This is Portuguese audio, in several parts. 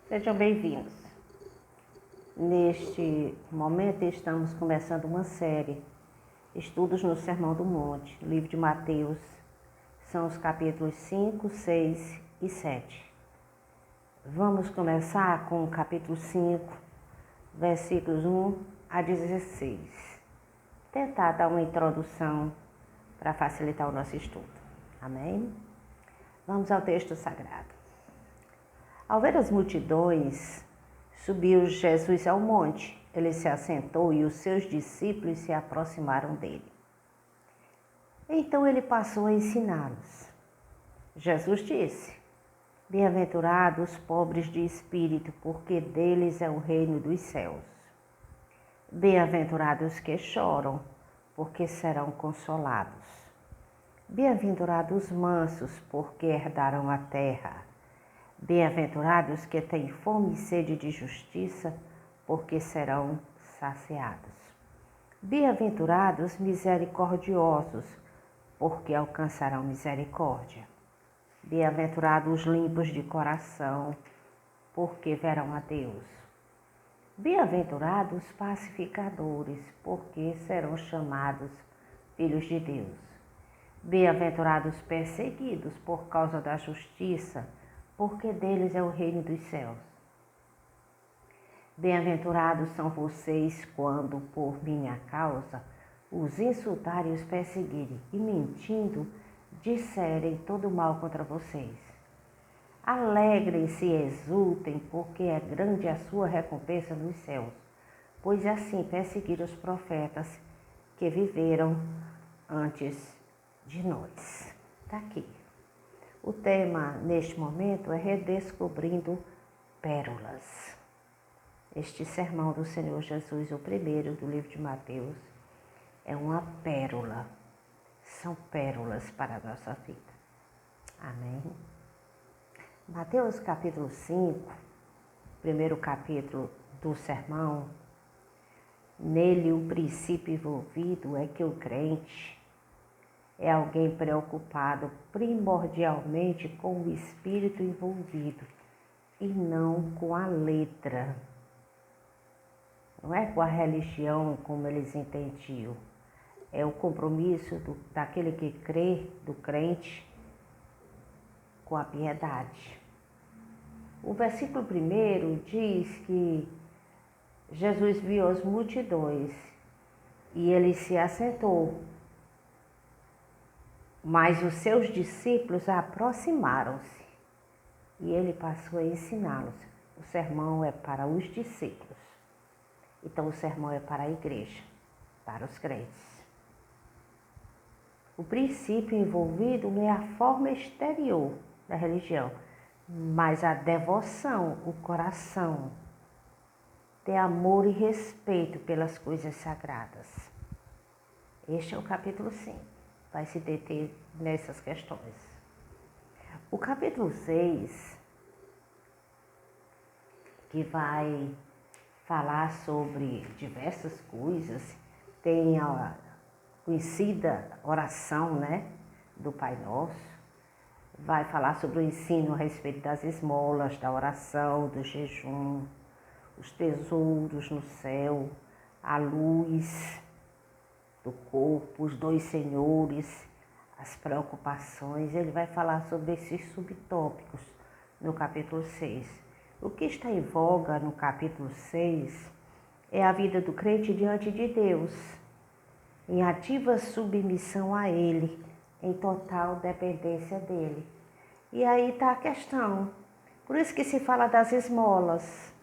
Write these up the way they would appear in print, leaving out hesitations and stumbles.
Sejam bem-vindos. Neste momento estamos começando uma série, Estudos no Sermão do Monte, livro de Mateus, são os capítulos 5, 6 e 7. Vamos começar com o capítulo 5, versículos 1 a 16. Tentar dar uma introdução para facilitar o nosso estudo. Amém? Vamos ao texto sagrado. Ao ver as multidões, subiu Jesus ao monte. Ele se assentou e os seus discípulos se aproximaram dele. Então ele passou a ensiná-los. Jesus disse: Bem-aventurados os pobres de espírito, porque deles é o reino dos céus. Bem-aventurados os que choram, porque serão consolados. Bem-aventurados os mansos, porque herdarão a terra. Bem-aventurados que têm fome e sede de justiça, porque serão saciados. Bem-aventurados misericordiosos, porque alcançarão misericórdia. Bem-aventurados os limpos de coração, porque verão a Deus. Bem-aventurados os pacificadores, porque serão chamados filhos de Deus. Bem-aventurados os perseguidos por causa da justiça, porque deles é o reino dos céus. Bem-aventurados são vocês quando, por minha causa, os insultarem e os perseguirem, e mentindo, disserem todo mal contra vocês. Alegrem-se e exultem, porque é grande a sua recompensa nos céus, pois assim perseguiram os profetas que viveram antes de nós. Está aqui. O tema neste momento é redescobrindo pérolas. Este sermão do Senhor Jesus, o primeiro do livro de Mateus, é uma pérola. São pérolas para a nossa vida. Amém? Mateus capítulo 5, primeiro capítulo do sermão, nele o princípio envolvido é que o crente é alguém preocupado primordialmente com o espírito envolvido e não com a letra. Não é com a religião como eles entendiam. É o compromisso daquele que crê, do crente, com a piedade. O versículo 1 diz que Jesus viu as multidões e ele se assentou. Mas os seus discípulos aproximaram-se e ele passou a ensiná-los. O sermão é para os discípulos. Então o sermão é para a igreja, para os crentes. O princípio envolvido não é a forma exterior da religião, mas a devoção, o coração, ter amor e respeito pelas coisas sagradas. Este é o capítulo 5. Vai se deter nessas questões. O capítulo 6, que vai falar sobre diversas coisas, tem a conhecida oração, do Pai Nosso, vai falar sobre o ensino a respeito das esmolas, da oração, do jejum, os tesouros no céu, a luz do corpo, os dois senhores, as preocupações. Ele vai falar sobre esses subtópicos no capítulo 6. O que está em voga no capítulo 6 é a vida do crente diante de Deus, em ativa submissão a Ele, em total dependência dEle. E aí está a questão. Por isso que se fala das esmolas,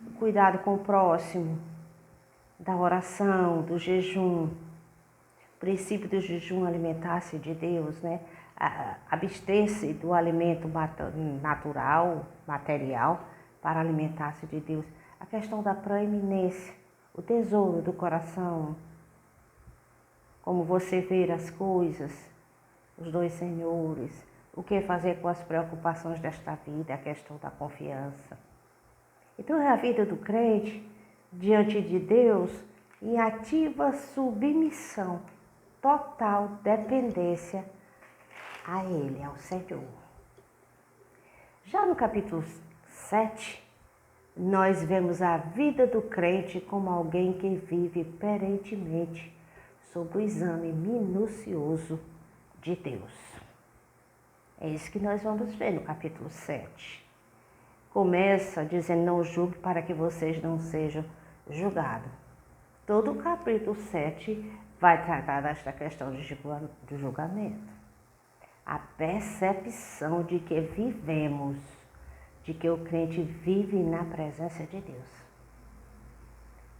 o cuidado com o próximo, da oração, do jejum, o princípio do jejum alimentar-se de Deus, abster-se do alimento natural, material, para alimentar-se de Deus. A questão da proeminência, o tesouro do coração, como você vê as coisas, os dois senhores, o que fazer com as preocupações desta vida, a questão da confiança. Então é a vida do crente diante de Deus em ativa submissão, total dependência a Ele, ao Senhor. Já no capítulo 7, nós vemos a vida do crente como alguém que vive perentemente sob o exame minucioso de Deus. É isso que nós vamos ver no capítulo 7. Começa dizendo: não julgue para que vocês não sejam julgados. Todo o capítulo 7 vai tratar desta questão do julgamento. A percepção de que vivemos, de que o crente vive na presença de Deus.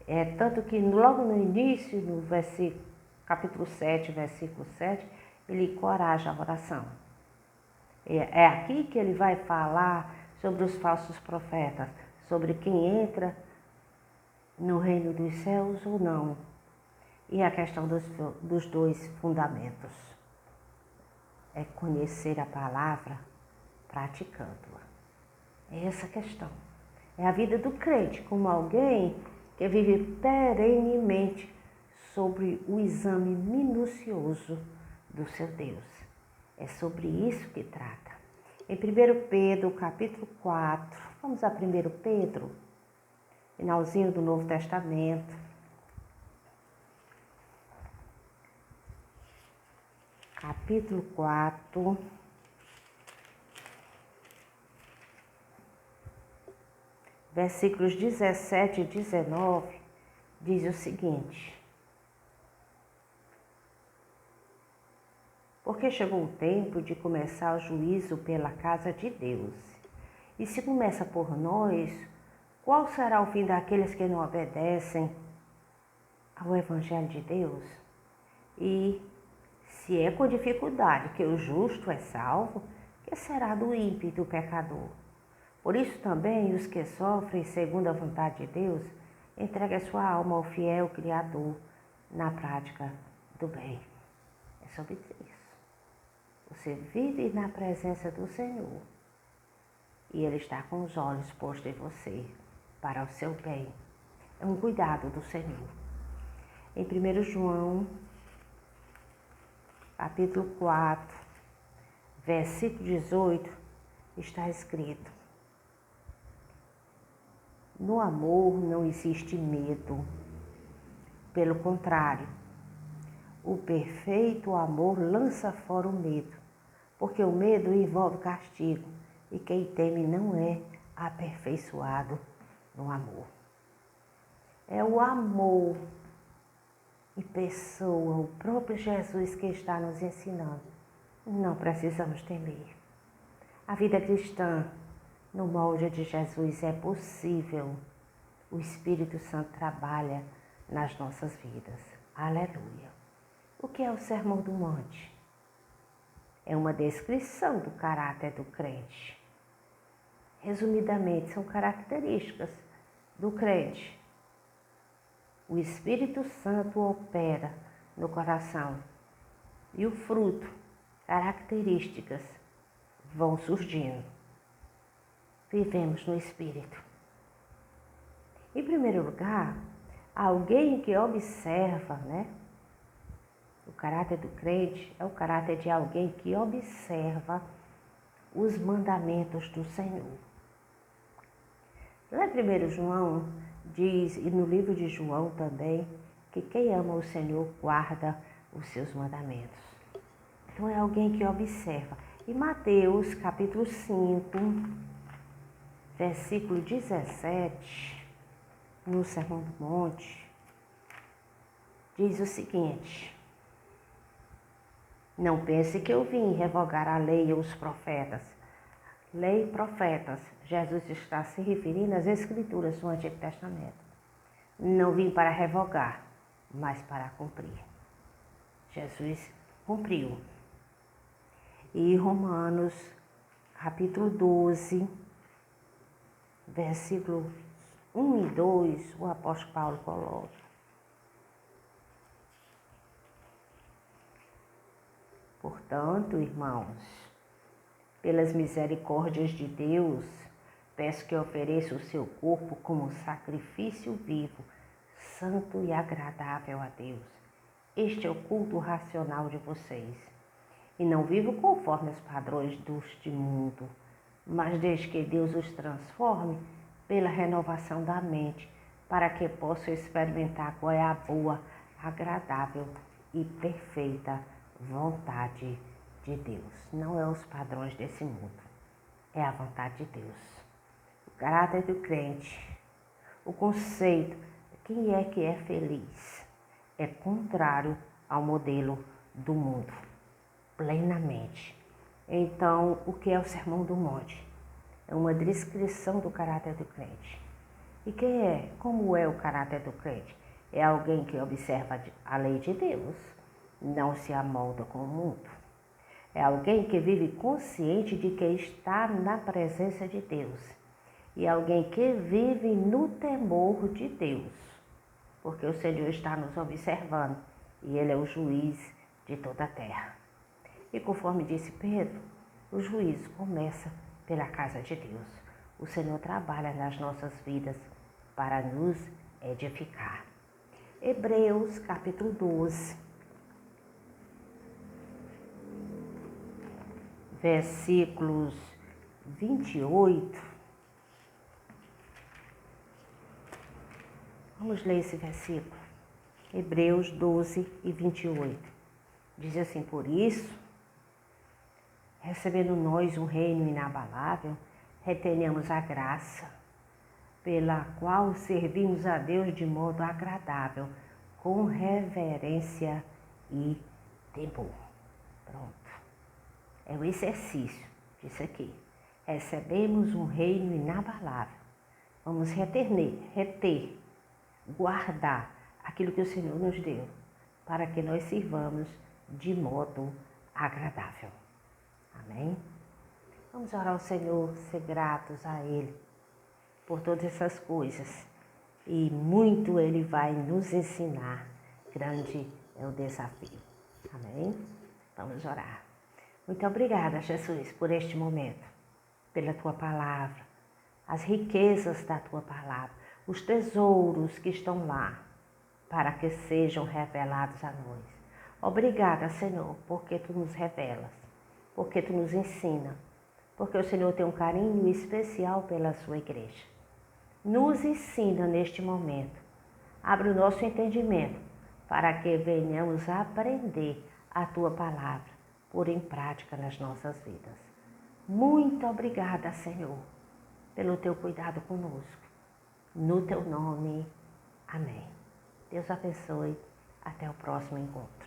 É tanto que logo no início, no capítulo 7, versículo 7, ele encoraja a oração. É aqui que ele vai falar sobre os falsos profetas, sobre quem entra no reino dos céus ou não. E a questão dos dois fundamentos. É conhecer a palavra praticando-a. É essa a questão. É a vida do crente como alguém que vive perenemente sobre o exame minucioso do seu Deus. É sobre isso que trata. Em 1 Pedro, capítulo 4, vamos a 1 Pedro, finalzinho do Novo Testamento. Capítulo 4, versículos 17 e 19, diz o seguinte: porque chegou o tempo de começar o juízo pela casa de Deus. E se começa por nós, qual será o fim daqueles que não obedecem ao Evangelho de Deus? E se é com dificuldade que o justo é salvo, que será do ímpio e do pecador? Por isso também os que sofrem segundo a vontade de Deus, entreguem a sua alma ao fiel Criador na prática do bem. É sobre isso. Você vive na presença do Senhor e Ele está com os olhos postos em você para o seu bem. É um cuidado do Senhor. Em 1 João, capítulo 4, versículo 18, está escrito: no amor não existe medo. Pelo contrário, o perfeito amor lança fora o medo, porque o medo envolve castigo, e quem teme não é aperfeiçoado no amor. É o amor em pessoa, o próprio Jesus que está nos ensinando. Não precisamos temer. A vida cristã, no molde de Jesus, é possível. O Espírito Santo trabalha nas nossas vidas. Aleluia. O que é o Sermão do Monte? É uma descrição do caráter do crente. Resumidamente, são características do crente. O Espírito Santo opera no coração e o fruto, características, vão surgindo. Vivemos no Espírito. Em primeiro lugar, alguém que observa, O caráter do crente é o caráter de alguém que observa os mandamentos do Senhor. Lá em 1 João diz, e no livro de João também, que quem ama o Senhor guarda os seus mandamentos. Então é alguém que observa. E Mateus, capítulo 5, versículo 17, no Sermão do Monte, diz o seguinte: não pense que eu vim revogar a lei e os profetas. Lei e profetas, Jesus está se referindo às Escrituras do Antigo Testamento. Não vim para revogar, mas para cumprir. Jesus cumpriu. E Romanos, capítulo 12, versículo 1 e 2, o apóstolo Paulo coloca: portanto, irmãos, pelas misericórdias de Deus, peço que ofereça o seu corpo como sacrifício vivo, santo e agradável a Deus. Este é o culto racional de vocês. E não vivo conforme os padrões deste mundo, mas desde que Deus os transforme pela renovação da mente, para que possam experimentar qual é a boa, agradável e perfeita vontade de Deus. Não é os padrões desse mundo, é a vontade de Deus. O caráter do crente, o conceito, quem é que é feliz, é contrário ao modelo do mundo, plenamente. Então, o que é o Sermão do Monte? É uma descrição do caráter do crente. E quem é? Como é o caráter do crente? É alguém que observa a lei de Deus, não se amolda com o mundo. É alguém que vive consciente de que está na presença de Deus. E alguém que vive no temor de Deus, porque o Senhor está nos observando e Ele é o juiz de toda a terra. E conforme disse Pedro, o juízo começa pela casa de Deus. O Senhor trabalha nas nossas vidas para nos edificar. Hebreus capítulo 12, versículos 28. Vamos ler esse versículo. Hebreus 12 e 28. Diz assim: por isso, recebendo nós um reino inabalável, retenhamos a graça, pela qual servimos a Deus de modo agradável, com reverência e temor. Pronto. É o exercício disso aqui. Recebemos um reino inabalável. Vamos reter, guardar aquilo que o Senhor nos deu, para que nós sirvamos de modo agradável. Amém? Vamos orar ao Senhor, ser gratos a Ele por todas essas coisas. E muito Ele vai nos ensinar. Grande é o desafio. Amém? Vamos orar. Muito obrigada, Jesus, por este momento, pela Tua palavra, as riquezas da Tua palavra, os tesouros que estão lá, para que sejam revelados a nós. Obrigada, Senhor, porque Tu nos revelas, porque Tu nos ensina, porque o Senhor tem um carinho especial pela Sua igreja. Nos ensina neste momento, abre o nosso entendimento, para que venhamos a aprender a Tua palavra, pôr em prática nas nossas vidas. Muito obrigada, Senhor, pelo Teu cuidado conosco. No Teu nome, amém. Deus abençoe. Até o próximo encontro.